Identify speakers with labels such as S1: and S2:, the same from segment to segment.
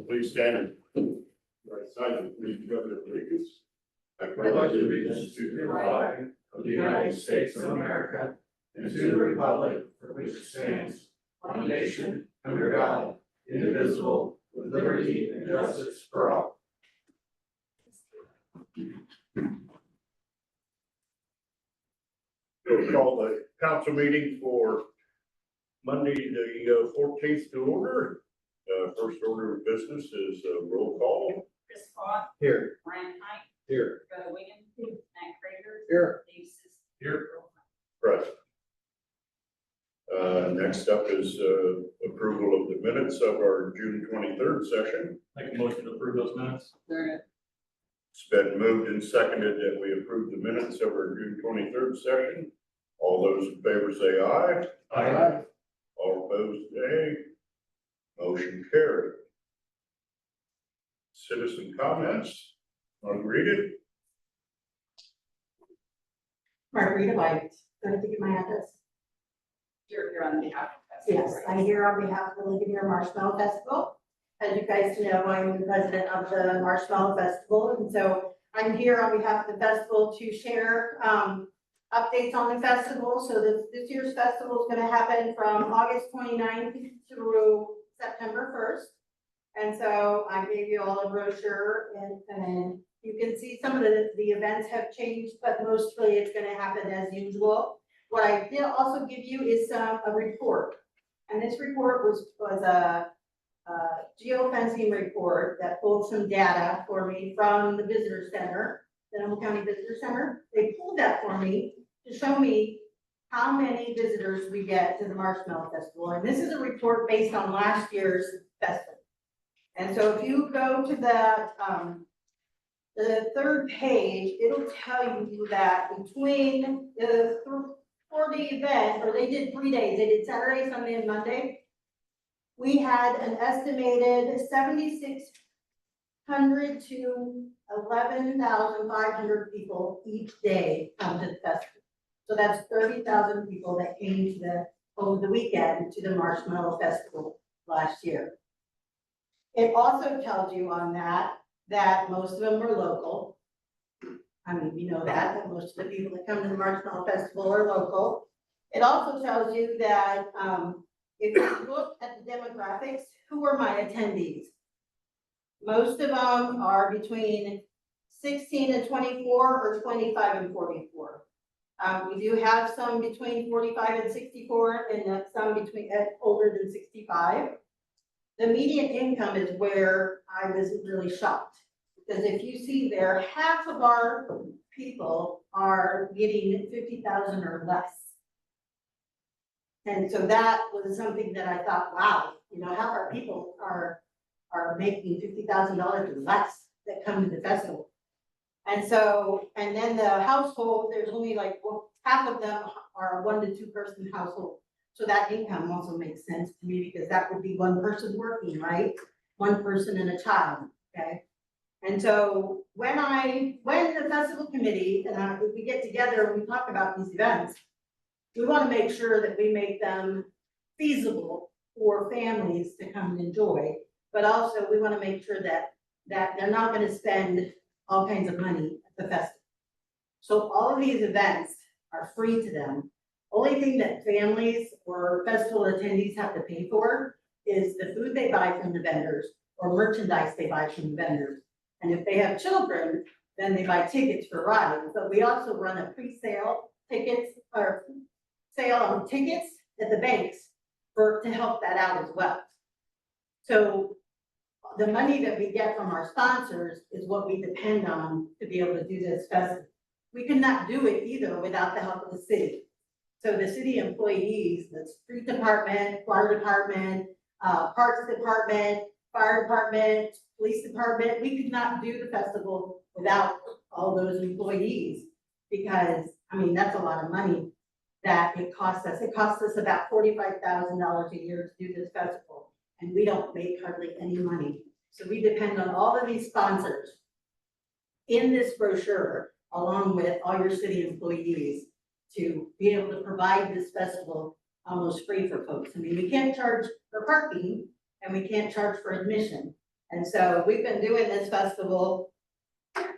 S1: Please stand. Right side, please cover the allegiance. I
S2: pledge allegiance to the flag of the United States of America and to the republic for which it stands, one nation, under God, indivisible, with liberty and justice for all.
S1: We'll call the council meeting for Monday, the 14th to order. First order of business is roll call.
S3: Chris Scott.
S1: Here.
S3: Brian Height.
S1: Here.
S3: Brother Williams. Matt Crater.
S1: Here.
S3: Dave Sis.
S1: Here. Present. Next up is approval of the minutes of our June 23rd session.
S2: Make a motion to approve those minutes.
S1: It's been moved and seconded that we approve the minutes of our June 23rd session. All those in favor say aye.
S2: Aye.
S1: All opposed, nay. Motion carried. Citizen comments. Want to read it?
S4: Margarita White, going to give my address.
S3: You're on behalf of.
S4: Yes, I'm here on behalf of the Ligonier Marshmallow Festival. As you guys know, I'm the president of the Marshmallow Festival, and so I'm here on behalf of the festival to share updates on the festival. So this year's festival is going to happen from August 29th through September 1st. And so I gave you all a brochure, and you can see some of the events have changed, but mostly it's going to happen as usual. What I did also give you is a report. And this report was a geofencing report that pulled some data for me from the visitor center, the Humboldt County Visitor Center. They pulled that for me to show me how many visitors we get to the Marshmallow Festival. And this is a report based on last year's festival. And so if you go to the third page, it'll tell you that between for the event, or they did 3 days, they did Saturday, Sunday, and Monday. We had an estimated 7,600 to 11,500 people each day come to the festival. So that's 30,000 people that came to over the weekend to the Marshmallow Festival last year. It also tells you on that most of them are local. I mean, you know that most of the people that come to the Marshmallow Festival are local. It also tells you that if you look at the demographics, who are my attendees? Most of them are between 16 and 24 or 25 and 44. We do have some between 45 and 64 and some between older than 65. The median income is where I was really shocked. Because if you see there, half of our people are getting 50,000 or less. And so that was something that I thought, wow, you know, half our people are making $50,000 or less that come to the festival. And so, and then the household, there's only like half of them are a 1 to 2 person household. So that income also makes sense to me because that would be one person working, right? One person and a child, okay? And so when the festival committee and we get together and we talk about these events, we want to make sure that we make them feasible for families to come and enjoy, but also we want to make sure that they're not going to spend all kinds of money at the festival. So all of these events are free to them. Only thing that families or festival attendees have to pay for is the food they buy from the vendors or merchandise they buy from the vendors. And if they have children, then they buy tickets for rides. But we also run a pre-sale tickets or sale on tickets at the banks to help that out as well. So the money that we get from our sponsors is what we depend on to be able to do this festival. We could not do it either without the help of the city. So the city employees, the street department, water department, parks department, fire department, police department, we could not do the festival without all those employees because I mean, that's a lot of money that it costs us. It costs us about $45,000 a year to do this festival, and we don't make hardly any money. So we depend on all of these sponsors in this brochure, along with all your city employees, to be able to provide this festival almost free for folks. I mean, we can't charge for parking and we can't charge for admission. And so we've been doing this festival,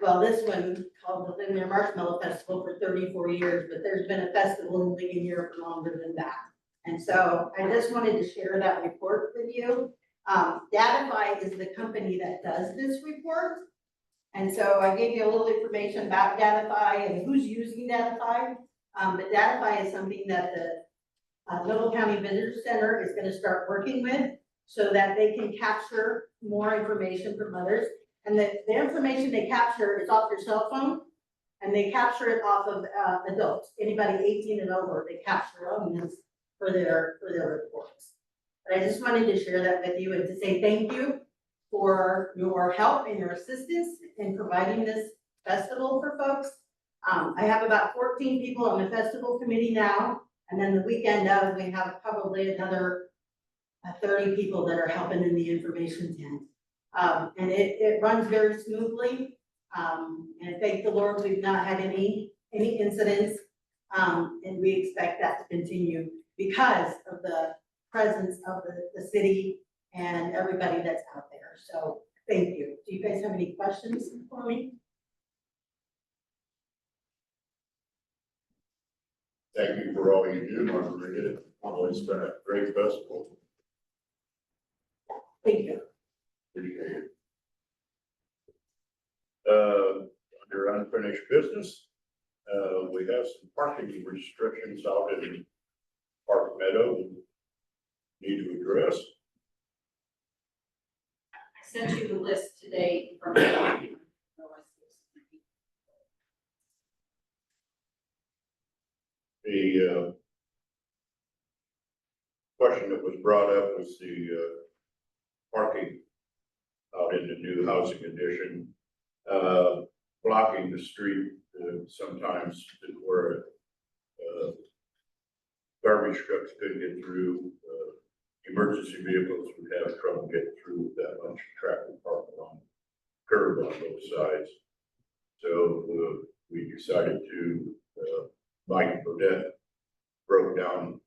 S4: well, this one called the Ligonier Marshmallow Festival for 34 years, but there's been a festival in Ligonier for longer than that. And so I just wanted to share that report with you. Datify is the company that does this report. And so I gave you a little information about Datify and who's using Datify. But Datify is something that the Little County Visitor Center is gonna start working with so that they can capture more information from others. And the information they capture is off their cell phone, and they capture it off of adults. Anybody 18 and over, they capture on this for their reports. But I just wanted to share that with you and to say thank you for your help and your assistance in providing this festival for folks. I have about 14 people on the festival committee now, and then the weekend of, we have probably another 30 people that are helping in the information tent. And it runs very smoothly. And thank the Lord, we've not had any incidents. And we expect that to continue because of the presence of the city and everybody that's out there. So thank you. Do you guys have any questions for me?
S1: Thank you for all you do, Margarita. It's always been a great festival.
S4: Thank you.
S1: Appreciate it. Under unfinished business, we have some parking restrictions out in Park Meadow we need to address.
S3: I sent you the list today from.
S1: The question that was brought up was the parking out in the new housing addition, blocking the street sometimes where garbage trucks couldn't get through. Emergency vehicles would have trouble getting through that much traffic parked along curb on both sides. So we decided to Mike Burdett broke down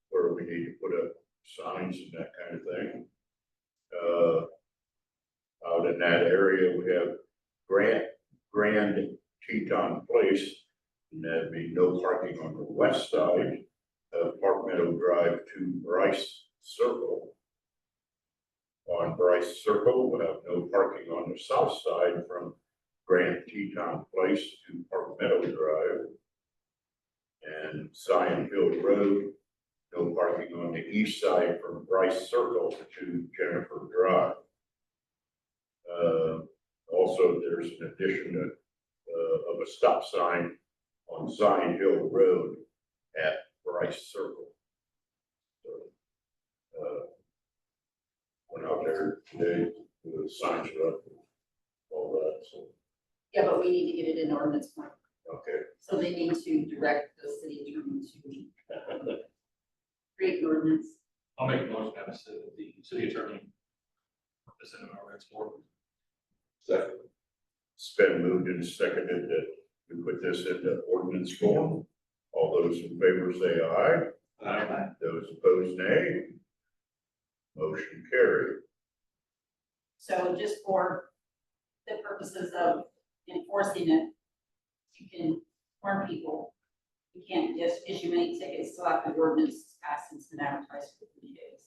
S1: where we need to put up signs and that kind of thing. Out in that area, we have Grand Teton Place, and that'd be no parking on the west side of Park Meadow Drive to Bryce Circle. On Bryce Circle, we'll have no parking on the south side from Grand Teton Place to Park Meadow Drive. And Zion Hill Road, no parking on the east side from Bryce Circle to Jennifer Drive. Also, there's an addition of a stop sign on Zion Hill Road at Bryce Circle. So, went out there today, the signs are up, all that, so,
S3: Yeah, but we need to get it in ordinance form.
S1: okay.
S3: So they need to direct the city attorney to create an ordinance.
S2: I'll make a motion to have the city attorney. Is in our next board.
S1: Second. It's been moved and seconded that we put this into ordinance form. All those in favor say aye.
S2: Aye.
S1: Those opposed, nay. Motion carried.
S3: So just for the purposes of enforcing it, you can warn people. You can't just issue any tickets till after the ordinance is passed and it's been advertised for 3 days.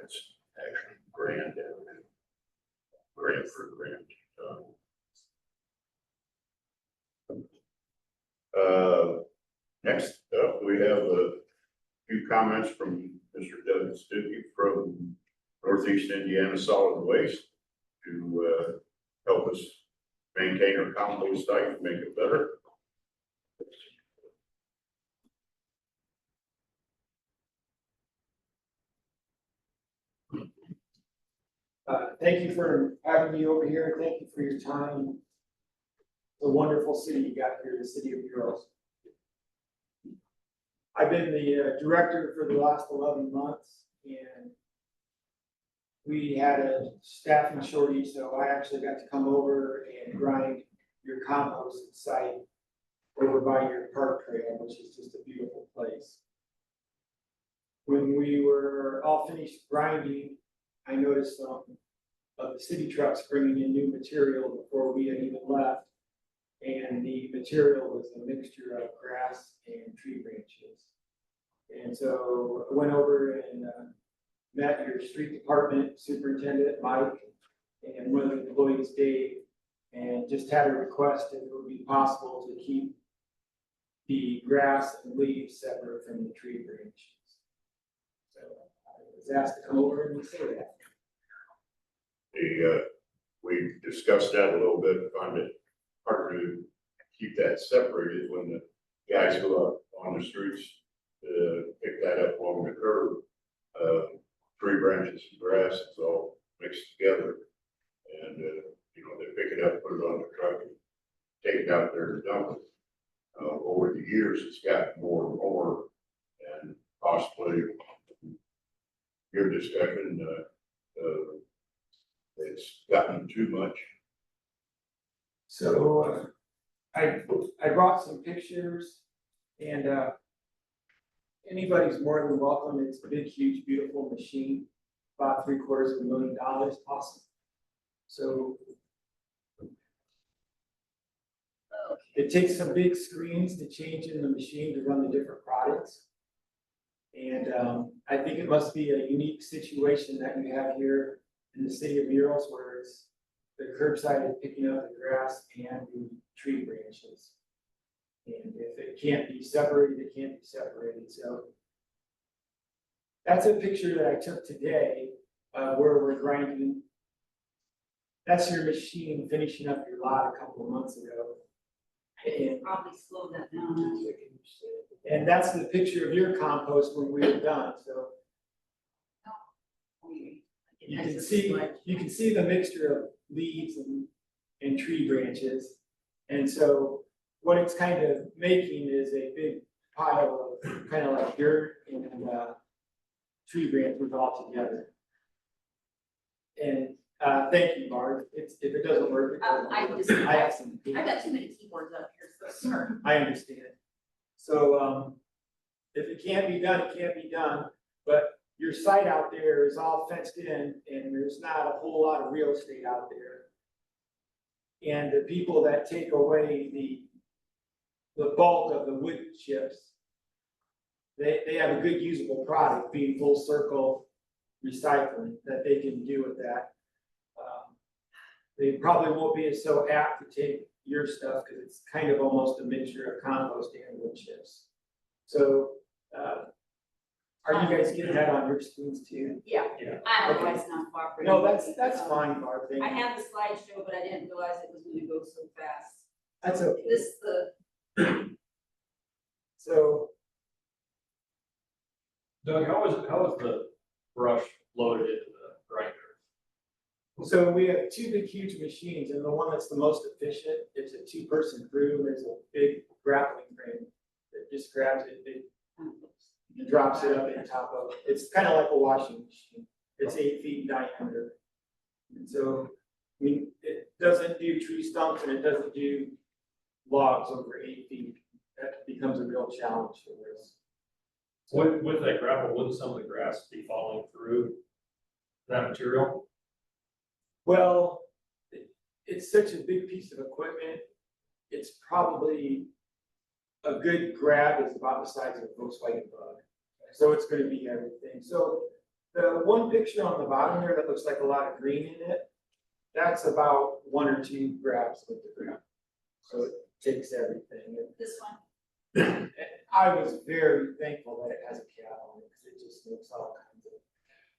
S1: It's actually Grand for Grand. Next up, we have a few comments from Mr. Doug Stuckey from Northeast Indiana Solid Waste to help us maintain our compost site and make it better.
S5: Thank you for having me over here. Thank you for your time.
S2: a wonderful city you got here, the city of Murals. I've been the director for the last 11 months, and we had a staffing shortage, so I actually got to come over and grind your compost site over by your park trail, which is just a beautiful place. When we were all finished grinding, I noticed some of the city trucks bringing in new material before we had even left. And the material was a mixture of grass and tree branches. And so I went over and met your street department superintendent, Mike, and one of the employees, Dave, and just had a request if it would be possible to keep the grass and leaves separate from the tree branches. So I was asked to come over and say that.
S1: We discussed that a little bit, found it hard to keep that separated when the guys go out on the streets to pick that up along the curb. Tree branches and grass is all mixed together. And, they pick it up, put it on the truck, and take it out there and dump it. Over the years, it's gotten more and more, and possibly your discussion, it's gotten too much.
S2: So I brought some pictures, and anybody's more than welcome. It's a big, huge, beautiful machine, about $750,000 awesome. So it takes some big screens to change in the machine to run the different products. And I think it must be a unique situation that you have here in the city of Murals, where it's the curbside is picking up the grass and the tree branches. And if it can't be separated, it can't be separated. So that's a picture that I took today where we're grinding. That's your machine finishing up your lot a couple of months ago. And,
S3: Probably slow that down.
S2: and that's the picture of your compost when we were done. So you can see the mixture of leaves and tree branches. And so what it's kind of making is a big pile of kind of like dirt and tree branches all together. And thank you, Barb. If it doesn't work, I have some.
S3: I've got too many keyboards up here, so sorry.
S2: I understand. So if it can't be done, it can't be done. But your site out there is all fenced in, and there's not a whole lot of real estate out there. And the people that take away the bulk of the wood chips, they have a good usable product, being full circle recycling, that they can do with that. They probably won't be so apt to take your stuff because it's kind of almost a mixture of compost and wood chips. So, are you guys getting that on your screens too?
S3: Yeah.
S2: Yeah.
S3: I otherwise not cooperating.
S2: No, that's fine, Barb. Thank
S3: I
S2: you.
S3: had the slideshow, but I didn't realize it was gonna go so fast.
S2: That's okay. So,
S5: Doug, how is the brush loaded into the grinder?
S2: so we have two big, huge machines, and the one that's the most efficient is a two-person crew. There's a big grappling crane that just grabs it, and drops it up on top of it. It's kind of like a washing machine. It's 8 feet in diameter. And so, I mean, it doesn't do tree stumps and it doesn't do logs over 8 feet. That becomes a real challenge for this.
S5: With that gravel, wouldn't some of the grass be falling through that material?
S2: Well, it's such a big piece of equipment. It's probably a good grab is about the size of a Volkswagen Bug. So it's going to be everything. So the one picture on the bottom there that looks like a lot of green in it, that's about 1 or 2 grabs with the grab. So it takes everything.
S3: This one,
S2: And I was very thankful that it has a cap on it because it just looks all kinds of.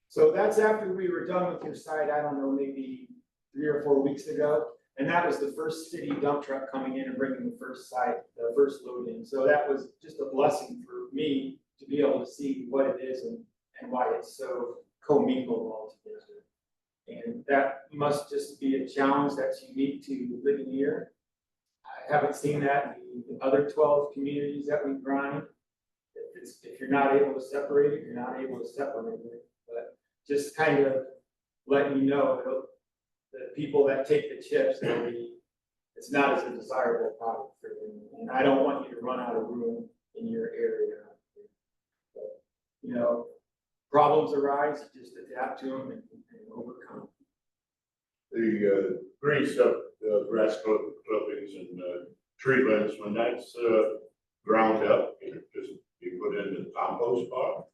S2: So that's after we were done with your site, I don't know, maybe 3 or 4 weeks ago. And that was the first city dump truck coming in and bringing the first load in. So that was just a blessing for me to be able to see what it is and why it's so commingled all together. And that must just be a challenge that's unique to Ligonier. haven't seen that in the other 12 communities that we grind. If you're not able to separate it, you're not able to separate it, but just kind of letting you know that the people that take the chips, it's not as a desirable product for them. And I don't want you to run out of room in your area. But, you know, problems arise, just adapt to them and overcome.
S1: The green stuff, grass clippings and tree limbs, when that's ground up, it just be put in the compost pile.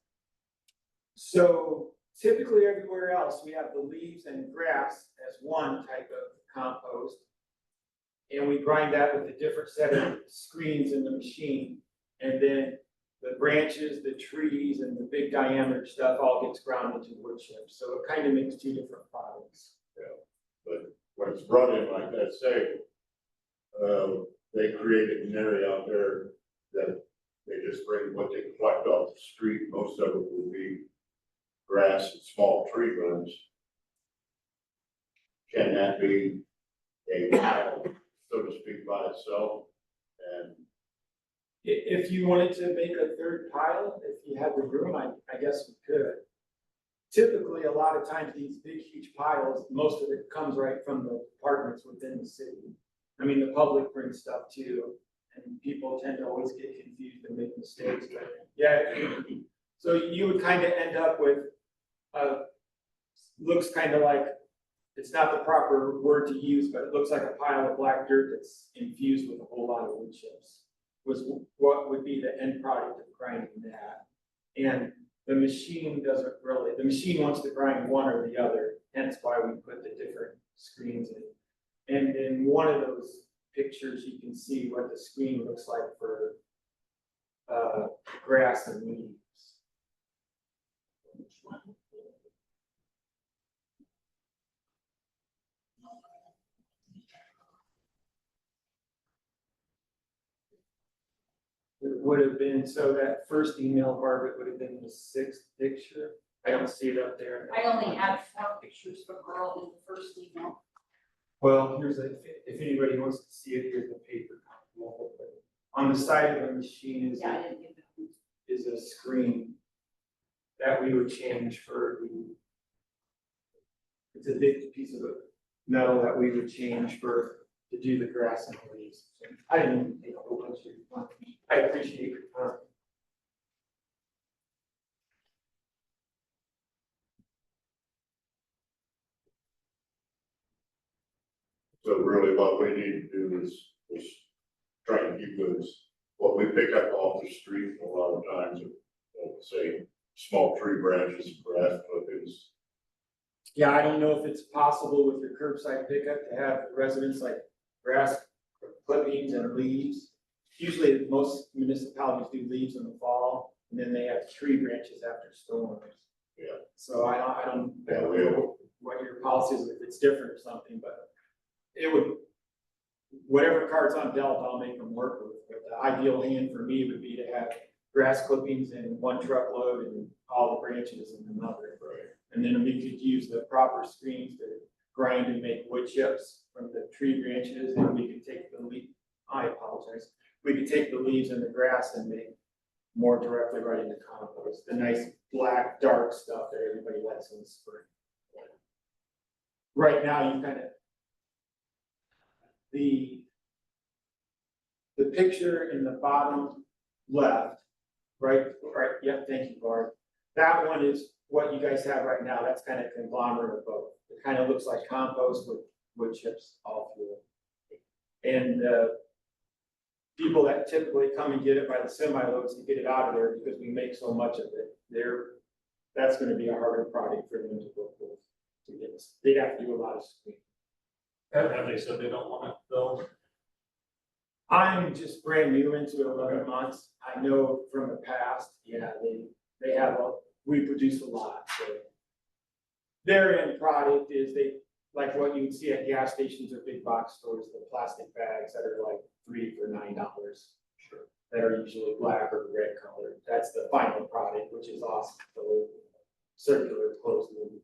S2: So typically everywhere else, we have the leaves and grass as one type of compost. And we grind that with a different set of screens in the machine. And then the branches, the trees, and the big diameter stuff all gets ground into wood chips. So it kind of makes two different products.
S1: But when it's brought in like that, say, they created an area out there that they just bring what they collect off the street. Most of it will be grass and small tree limbs. Can that be a pile, so to speak, by itself? And
S2: If you wanted to make a third pile, if you had the room, I guess we could. Typically, a lot of times these big, huge piles, most of it comes right from the apartments within the city. I mean, the public brings stuff too, and people tend to always get confused and make mistakes, but yeah. So you would kind of end up with, looks kind of like, it's not the proper word to use, but it looks like a pile of black dirt that's infused with a whole lot of wood chips. Was what would be the end product of grinding that. And the machine doesn't really, the machine wants to grind one or the other, hence why we put the different screens in. And in one of those pictures, you can see what the screen looks like for grass and leaves. It would have been, so that first email, Barb, it would have been the 6th picture. I don't see it up there.
S3: I only had 4 pictures of a girl in the first email.
S2: Well, here's a, if anybody wants to see it, here's the paper copy. On the side of the machine is,
S3: Yeah, I didn't get that one.
S2: is a screen that we would change for the, it's a big piece of metal that we would change for, to do the grass and the leaves. I didn't even take a whole bunch of your time. I appreciate your time.
S1: so really what we need to do is try and keep those, what we pick up off the street a lot of times, say, small tree branches, grass clippings.
S2: Yeah, I don't know if it's possible with your curbside pickup to have residents like grass clippings and leaves. Usually most municipalities do leaves in the fall, and then they have tree branches after storms.
S1: Yeah.
S2: So I don't know what your policy is, if it's different or something, but it would, whatever cards on dealt, I'll make them work with. But the ideal hand for me would be to have grass clippings in one truckload and all the branches in another.
S1: Right.
S2: And then we could use the proper screens to grind and make wood chips from the tree branches, and we could take the leaf, I apologize. We could take the leaves and the grass and make more directly right into compost, the nice black, dark stuff that everybody likes in the spring. Right now, you kind of, the picture in the bottom left, right, yeah, thank you, Barb. That one is what you guys have right now. That's kind of conglomerate of both. It kind of looks like compost with wood chips all through it. And people that typically come and get it by the semi-loads to get it out of there because we make so much of it, that's going to be a harder product for them to work with. To get this. They'd have to do a lot of screening.
S5: Have they said they don't want it though?
S2: I'm just brand new into it, 11 months. I know from the past, yeah, they have we produce a lot. So their end product is like what you would see at gas stations or big box stores, the plastic bags that are like $3 for $9. Sure. That are usually black or red colored. That's the final product, which is awesome. So circular closed loop.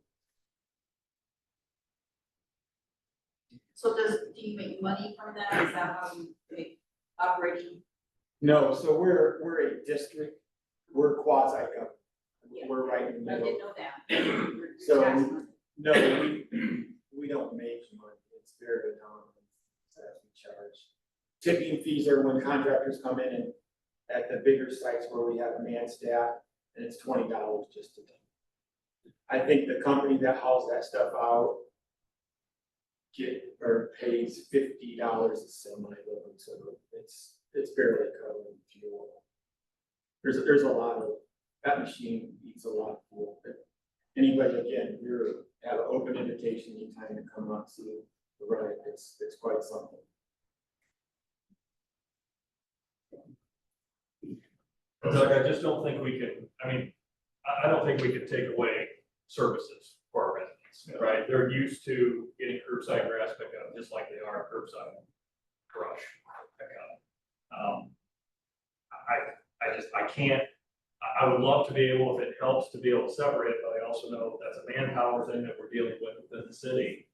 S3: So do you make money from that? Is that how you make operating?
S2: No, so we're a district, we're quasi government.
S3: Yeah.
S2: We're right in the
S3: I
S2: middle.
S3: didn't know that. Your
S2: So-
S3: tax money.
S2: No, we don't make money, it's very nominal that we charge. Tipping fees are when contractors come in and at the bigger sites where we have a man staff, and it's $20 just to do. I think the company that hauls that stuff out pays $50 a semi-load, so it's barely covering fuel. There's a lot of, that machine eats a lot of fuel. Anybody, again, you have an open invitation anytime to come up, see the ride, it's quite something.
S5: Doug, I just don't think we can, I don't think we can take away services for our residents, right? They're used to getting curbside grass pickup, just like they are curbside brush pickup. I can't, I would love to be able, if it helps, to be able to separate it, but I also know that's a manpower thing that we're dealing with within the city.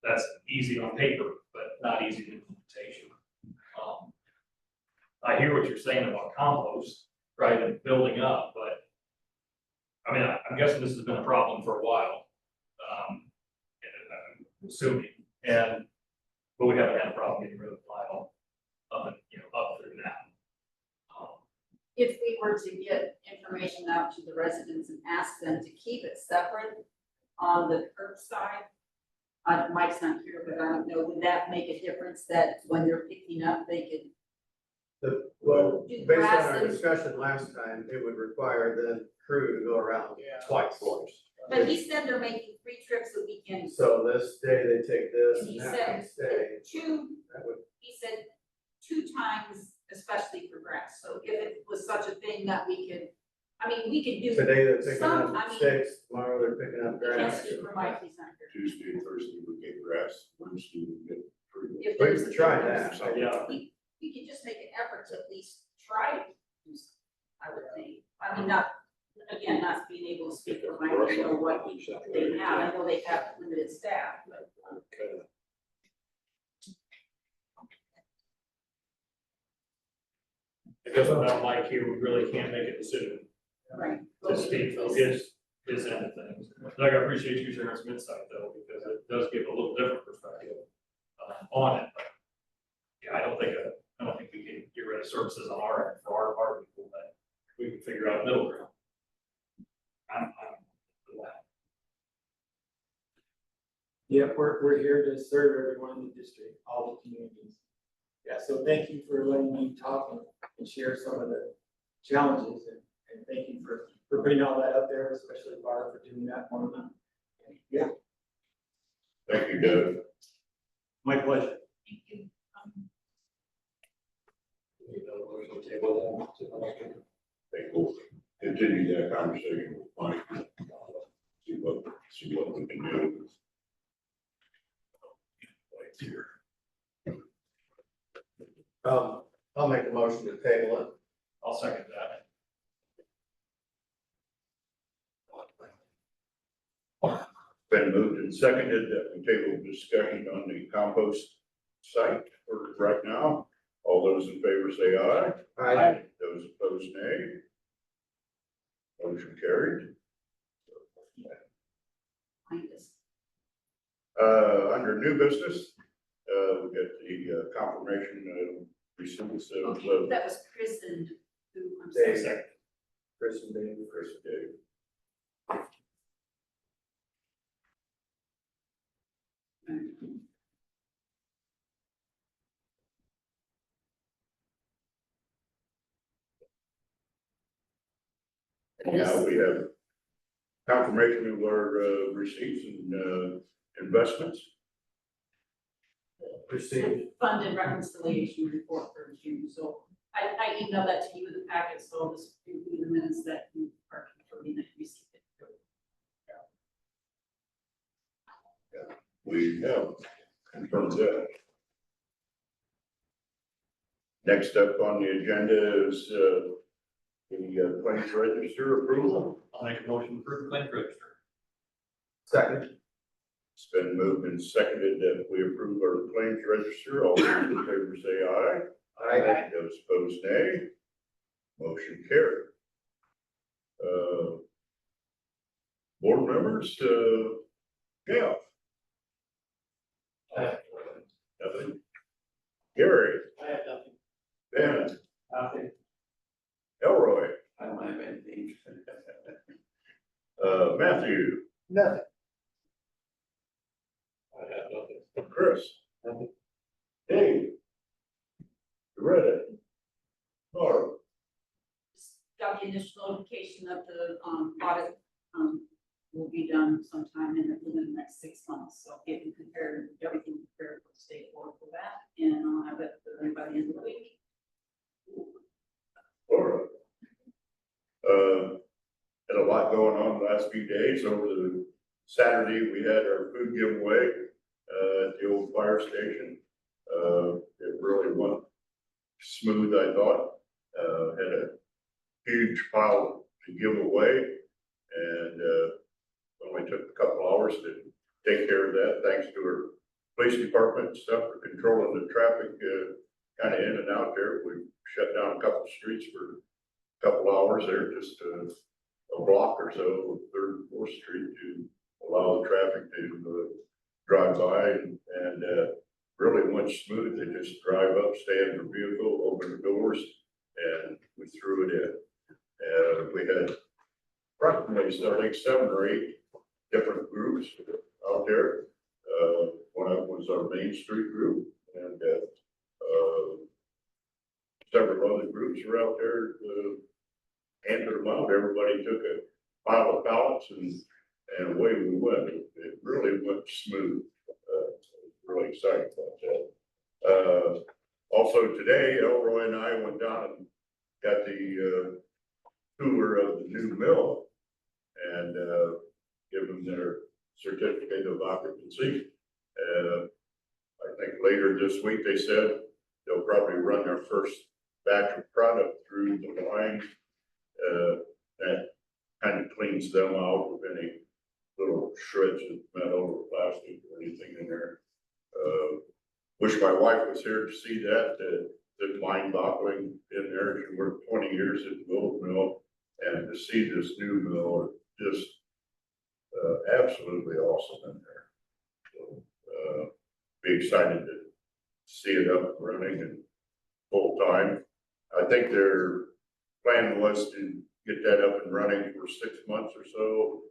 S5: That's easy on paper, but not easy in implementation. I hear what you're saying about compost, right, and building up, but I'm guessing this has been a problem for a while. I'm assuming, but we haven't had a problem getting rid of the pile up through now.
S3: If we were to get information out to the residents and ask them to keep it separate on the curbside, Mike's not here, but I don't know, would that make a difference that when they're picking up, they could
S6: Well,
S3: do
S6: based on
S3: grass
S6: our
S3: and,
S6: discussion last time, it would require the crew to go around twice.
S3: but he said they're making 3 trips a weekend.
S6: So this day they take this
S3: And he
S6: and that
S3: said
S6: next day, that would,
S3: He said 2 times, especially for grass, so if it was such a thing that we could do.
S6: today they're picking
S3: Some,
S6: up sticks, tomorrow they're picking up
S3: We can't
S6: grass.
S3: speak for Mike, he's not here.
S1: Tuesday and Thursday we get grass, Wednesday we get fruit.
S3: If
S6: We
S3: there's
S6: could
S3: a
S6: try
S3: difference,
S6: that.
S5: Yeah.
S3: We could just make an effort to at least try to do something, I would think. Not being able to speak for Mike, I don't know what they have, I know they have limited staff, but.
S5: Because without Mike here, we really can't make a decision
S3: Right.
S5: to speak for his end of things. Doug, I appreciate you sharing some insight though, because it does give a little different perspective on it. But yeah, I don't think we can get rid of services on our end for our people, but we can figure out a middle ground. I'm for that.
S2: Yep, we're here to serve everyone in the district, all the communities. Yeah, so thank you for letting me talk and share some of the challenges and thank you for putting all that up there, especially Barb for doing that for me. Yeah,
S1: Thank you, Doug.
S2: my pleasure.
S3: Thank you.
S1: I think we'll continue that conversation with Mike. See what we can do. Here.
S6: I'll make a motion to table it.
S5: I'll second that.
S1: Been moved and seconded that we table discussion on the compost site for right now. All those in favor say aye. Those opposed, nay. Motion carried. Under new business, we got the confirmation of receipts of
S3: Okay, that was Chris and who, I'm
S6: Dave.
S3: sorry.
S6: Chris and Dave.
S1: Chris and Dave. Now we have confirmation of our receipts and investments.
S6: Received.
S3: Fund and reconciliation report for June, so I emailed that to you in the packet, so I'll just review the minutes that you are confirming that you received it.
S1: We have confirmed that. Next up on the agenda is the claims register approval.
S5: I'll make a motion to approve the claim register.
S6: Second.
S1: It's been moved and seconded that we approve our claims register. All those in favor say aye.
S6: Aye.
S1: Those opposed, nay. Motion carried. Board members, Gail. Nothing. Gary,
S2: I have nothing.
S1: Ben,
S2: Nothing.
S1: Elroy,
S2: I don't have anything.
S1: Matthew,
S6: Nothing.
S2: I have nothing.
S1: Chris.
S2: Nothing.
S1: Dave. Loretta. Barb.
S3: Just got the initial notification that the, audit, will be done sometime within the next 6 months. So getting prepared, everything prepared for the state board for that, and I'll have it by the end of the week.
S1: Laura. Had a lot going on the last few days. Over the Saturday, we had our food giveaway, at the old fire station. It really went smooth, I thought. Had a huge pile to give away, and, only took a couple hours to take care of that, thanks to our police department and stuff for controlling the traffic, kind of in and out there. We shut down a couple streets for a couple hours there, just a block or so of 3rd and 4th Street to allow the traffic to drive by, and really went smooth. They just drive up, stay in their vehicle, open the doors, and we threw it in. We had approximately, I think, 7 or 8 different groups out there. One of them was our Main Street group, and several other groups were out there, handed them out. Everybody took a pile of pallets, and away we went. It really went smooth. Really excited about that. Also today, Elroy and I went down and got the tour of the new mill, and give them their certificate of occupancy. I think later this week, they said they'll probably run their first batch of product through the line. That kind of cleans them out with any little shreds of metal or plastic or anything in there. Wish my wife was here to see that, the mind boggling in there. She worked 20 years at the old mill, and to see this new mill, just absolutely awesome in there. So, be excited to see it up and running and full time. I think their plan was to get that up and running for 6 months or so,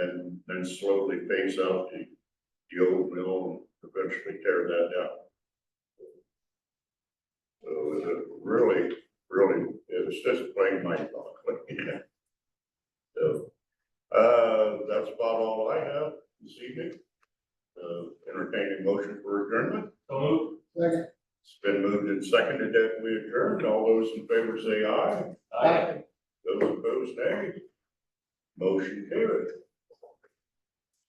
S1: and then slowly phase out the old mill and eventually tear that down. So it was a really, it was just plain mind-boggling. Yeah. So, that's about all I have this evening. Entertaining motion for adjournment.
S5: So move.
S6: Second.
S1: It's been moved and seconded that we adjourn. All those in favor say aye.
S6: Aye.
S1: Those opposed, nay. Motion carried.